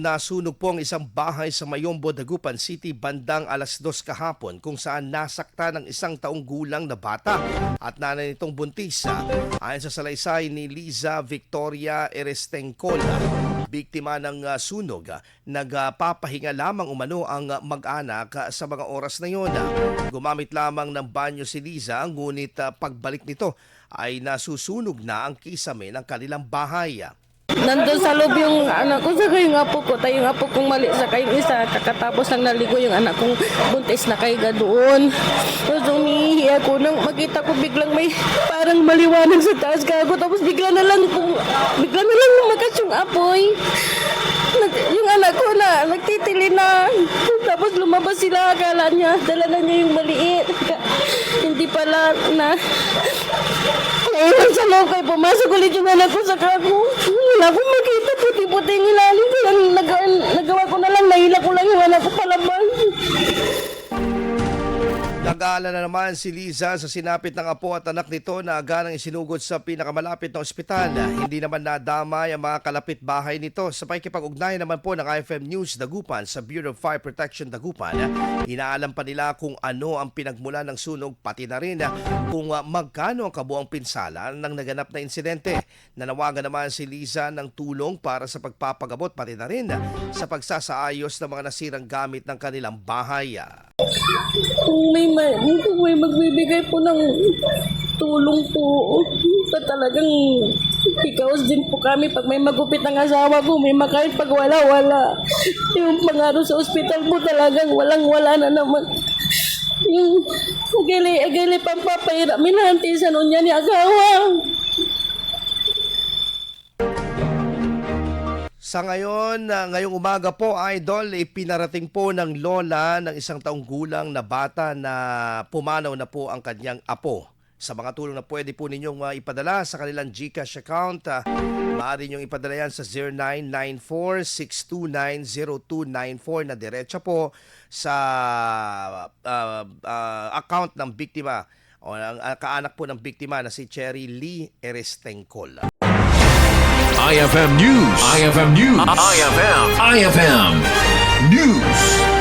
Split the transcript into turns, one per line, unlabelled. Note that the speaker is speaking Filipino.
Nasunog po ang isang bahay sa Mayombo, Dagupan City bandang 2:00 kahapon kung saan nasakta ng isang taong gulang na bata at nanay nitong buntis. Ayon sa salaysay ni Liza Victoria Erestengcola, biktima ng sunog, nagpapahinga lamang umano ang mag-anak sa mga oras na yon. Gumamit lamang ng banyo si Liza, ngunit pagbalik nito ay nasusunog na ang kisame ng kanilang bahay.
Nandun sa loob yung anak ko, saka yung apo ko, tayo yung apo kong mali sa kayong isa, kakatapos lang naligo yung anak kong buntis na kaiga doon. Tapos umiihi ako nang makita ko biglang may parang maliwanag sa taas kago, tapos bigla na lang lumakas yung apoy. Yung anak ko na, nagtitili na. Tapos lumabas sila, akala niya, dala na niya yung maliit. Hindi pala na. Ngayon sa loob kayo, pumasok ulit yung anak ko sa kako. Wala akong makita, puti-puti yung ilalim. Kaya nagawa ko na lang, nahila ko lang yung anak ko palabas.
Nag-aalala naman si Liza sa sinapit ng apo at anak nito na agarang isinugod sa pinakamalapit na ospital. Hindi naman nadamay ang mga kalapit bahay nito. Sa pakikipag-ugnayan naman po ng IFM News Dagupan sa Bureau of Fire Protection Dagupan, inaalam pa nila kung ano ang pinagmula ng sunog, pati na rin kung magkano ang kabuang pinsala ng naganap na insidente. Nanawagan naman si Liza ng tulong para sa pagpapagabot, pati na rin sa pagsasaayos ng mga nasirang gamit ng kanilang bahay.
Kung may magbibigay po ng tulong po, talagang hikaos din po kami pag may magupit ang asawa ko, may makain pag wala. Yung pangaro sa ospital po talagang walang-wala na naman. Yung agili pampapahirap, minantisan niya ni asawa.
Sa ngayong umaga po, Idol, ipinarating po ng lola ng isang taong gulang na bata na pumanaw na po ang kanyang apo. Sa mga tulong na pwede po ninyong ipadala sa kanilang GCash account, maaari ninyong ipadala yan sa 0994-629-0294 na diretso po sa account ng biktima o ng kaanak po ng biktima na si Cherry Lee Erestengcola.
IFM News. IFM News. IFM News.